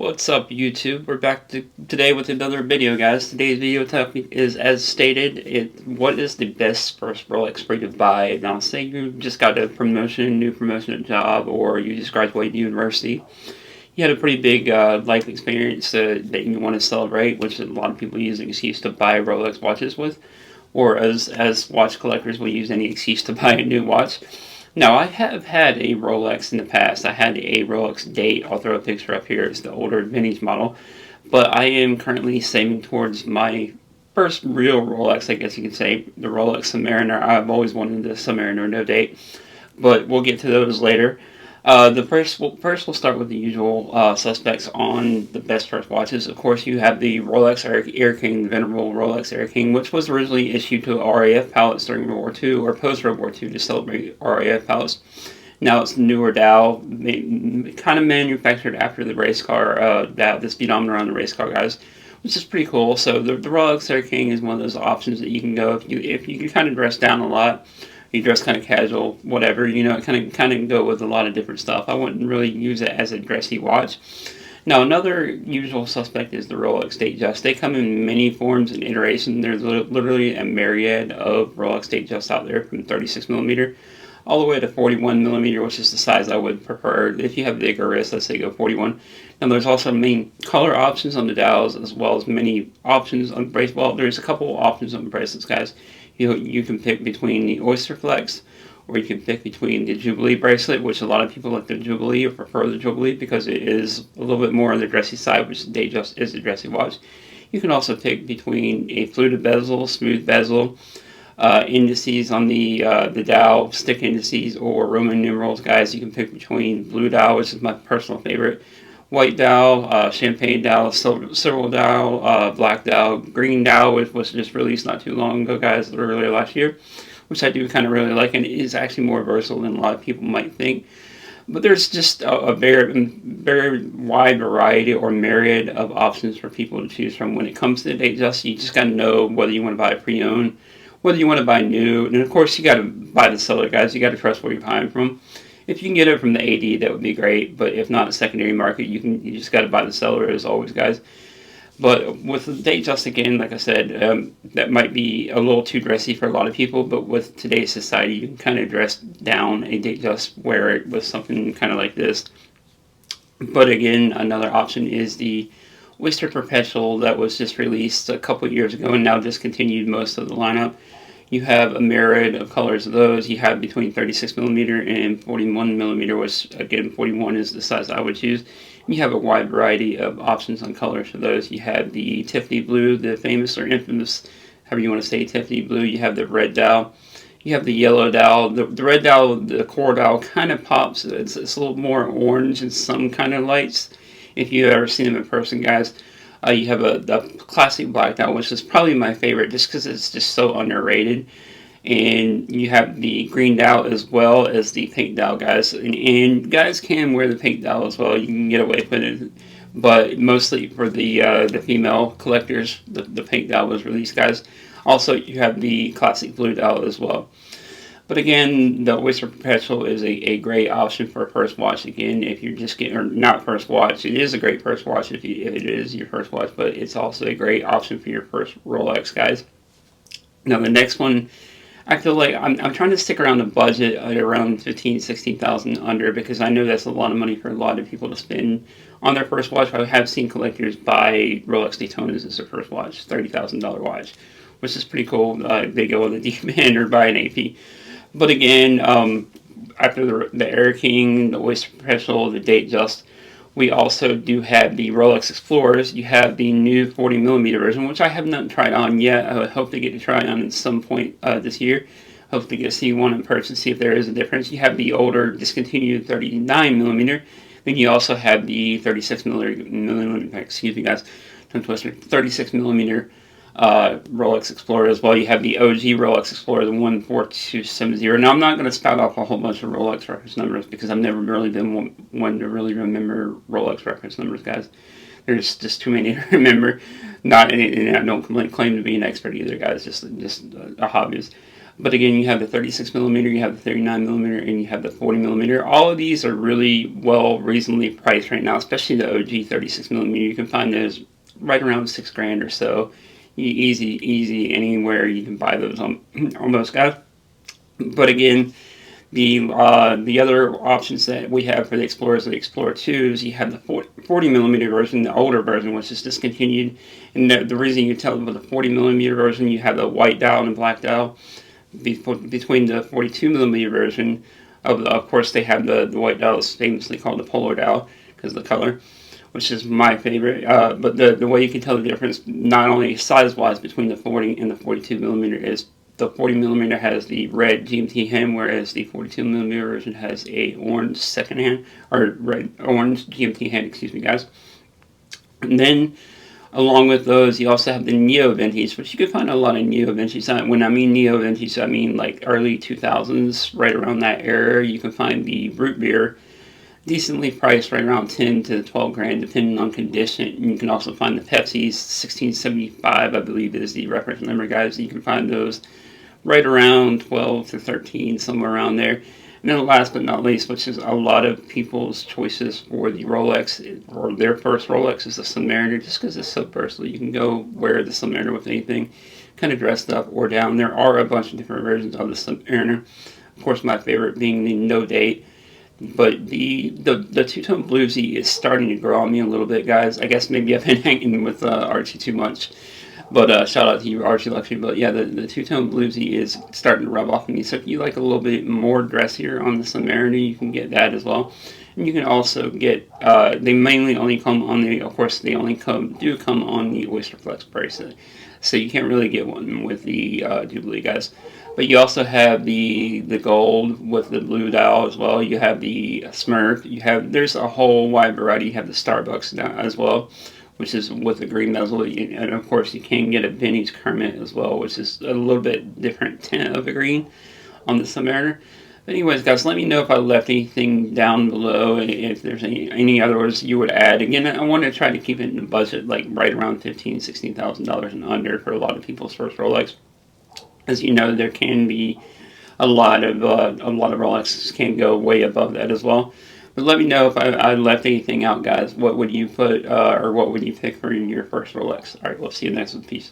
What's up, YouTube? We're back today with another video, guys. Today's video topic is, as stated, what is the best first Rolex for you to buy? Now, say you just got a new promotion at job, or you just graduated university. You had a pretty big life experience that you want to celebrate, which a lot of people use an excuse to buy Rolex watches with, or as watch collectors will use any excuse to buy a new watch. Now, I have had a Rolex in the past. I had a Rolex Date. I'll throw a picture up here. It's the older vintage model. But I am currently saving towards my first real Rolex, I guess you could say, the Rolex Submariner. I've always wanted the Submariner No Date, but we'll get to those later. First we'll start with the usual suspects on the best first watches. Of course, you have the Rolex Air King, the venerable Rolex Air King, which was originally issued to RAF pilots during World War II or post-World War II to celebrate RAF pilots. Now it's newer dial, kind of manufactured after the race car, the speedometer on the race car guys, which is pretty cool. So the Rolex Air King is one of those options that you can go if you can kind of dress down a lot. You dress kind of casual, whatever, it kind of go with a lot of different stuff. I wouldn't really use it as a dressy watch. Now, another usual suspect is the Rolex Datejust. They come in many forms and iterations. There's literally a myriad of Rolex Datejusts out there, from 36 millimeter all the way to 41 millimeter, which is the size I would prefer. If you have bigger wrists, let's say go 41. Now, there's also many color options on the dials, as well as many options on the bracelets. Well, there's a couple options on the bracelets, guys. You can pick between the Oyster Flex, or you can pick between the Jubilee bracelet, which a lot of people like the Jubilee or prefer the Jubilee because it is a little bit more on the dressy side, which the Datejust is a dressy watch. You can also pick between a fluted bezel, smooth bezel, indices on the dial, stick indices, or Roman numerals, guys. You can pick between blue dial, which is my personal favorite, white dial, champagne dial, silver dial, black dial, green dial, which was just released not too long ago, guys, literally last year, which I do kind of really like, and it is actually more versatile than a lot of people might think. But there's just a very wide variety or myriad of options for people to choose from when it comes to the Datejust. You just got to know whether you want to buy a pre-owned, whether you want to buy new, and of course you got to buy the seller, guys. You got to trust where you're buying from. If you can get it from the AD, that would be great. But if not, a secondary market, you just got to buy the seller, as always, guys. But with the Datejust, again, like I said, that might be a little too dressy for a lot of people. But with today's society, you can kind of dress down a Datejust, wear it with something kind of like this. But again, another option is the Oyster Perpetual that was just released a couple years ago and now discontinued most of the lineup. You have a myriad of colors of those. You have between 36 millimeter and 41 millimeter, which again, 41 is the size I would choose. You have a wide variety of options on colors for those. You have the Tiffany blue, the famous or infamous, however you want to say, Tiffany blue. You have the red dial. You have the yellow dial. The red dial, the core dial, kind of pops. It's a little more orange in some kind of lights. If you've ever seen them in person, guys. You have the classic black dial, which is probably my favorite just because it's just so underrated. And you have the green dial as well as the pink dial, guys. And guys can wear the pink dial as well. You can get away with it. But mostly for the female collectors, the pink dial was released, guys. Also, you have the classic blue dial as well. But again, the Oyster Perpetual is a great option for a first watch. Again, if you're just getting, or not first watch, it is a great first watch if it is your first watch, but it's also a great option for your first Rolex, guys. Now, the next one, I feel like I'm trying to stick around the budget at around 15,000, 16,000 under, because I know that's a lot of money for a lot of people to spend on their first watch. I have seen collectors buy Rolex Daytonas as their first watch, $30,000 watch, which is pretty cool. They go on the D-band or buy an AP. But again, after the Air King, the Oyster Perpetual, the Datejust, we also do have the Rolex Explorers. You have the new 40 millimeter version, which I have not tried on yet. I would hope to get to try on at some point this year. Hope to get to see one in person, see if there is a difference. You have the older, discontinued 39 millimeter. Then you also have the 36 millimeter, excuse me, guys, tongue twister, 36 millimeter. Rolex Explorer as well. You have the OG Rolex Explorer, the 14270. Now, I'm not going to spout off a whole bunch of Rolex reference numbers because I've never really been one to really remember Rolex reference numbers, guys. There's just too many to remember. And I don't claim to be an expert either, guys. Just a hobbyist. But again, you have the 36 millimeter, you have the 39 millimeter, and you have the 40 millimeter. All of these are really reasonably priced right now, especially the OG 36 millimeter. You can find those right around $6 or so. Easy anywhere you can buy those on almost, guys. But again, the other options that we have for the Explorers, the Explorer 2s, you have the 40 millimeter version, the older version, which is discontinued. And the reason you tell with the 40 millimeter version, you have the white dial and black dial. Between the 42 millimeter version, of course, they have the white dial, is famously called the polar dial because of the color, which is my favorite. But the way you can tell the difference, not only size-wise between the 40 and the 42 millimeter, is the 40 millimeter has the red GMT hand, whereas the 42 millimeter version has a orange second hand, or orange GMT hand, excuse me, guys. And then, along with those, you also have the Neo Vintage, which you can find a lot of Neo Vintage. When I mean Neo Vintage, I mean like early 2000s, right around that era. You can find the root beer, decently priced, right around 10 to 12 grand, depending on condition. And you can also find the Pepsi's, 1675, I believe is the reference number, guys. You can find those right around 12 to 13, somewhere around there. And then last but not least, which is a lot of people's choices for the Rolex, or their first Rolex, is the Submariner, just because it's so versatile. You can go wear the Submariner with anything, kind of dressed up or down. There are a bunch of different versions of the Submariner. Of course, my favorite being the No Date. But the two-tone bluesy is starting to grow on me a little bit, guys. I guess maybe I've been hanging with Archie too much. But shout out to you, Archie Luxury. But yeah, the two-tone bluesy is starting to rub off on me. So if you like a little bit more dressier on the Submariner, you can get that as well. And you can also get, they mainly only come on the, of course, they only do come on the Oyster Flex bracelet. So you can't really get one with the Jubilee, guys. But you also have the gold with the blue dial as well. You have the Smurf. There's a whole wide variety. You have the Starbucks now as well, which is with the green bezel. And of course, you can get a vintage Kermit as well, which is a little bit different tint of the green on the Submariner. But anyways, guys, let me know if I left anything down below, and if there's any other ones you would add. Again, I want to try to keep it in the budget, like right around $15,000, $16,000 and under for a lot of people's first Rolex. As you know, there can be a lot of Rolexes can go way above that as well. But let me know if I left anything out, guys. What would you put, or what would you pick for your first Rolex? All right, we'll see you next one. Peace.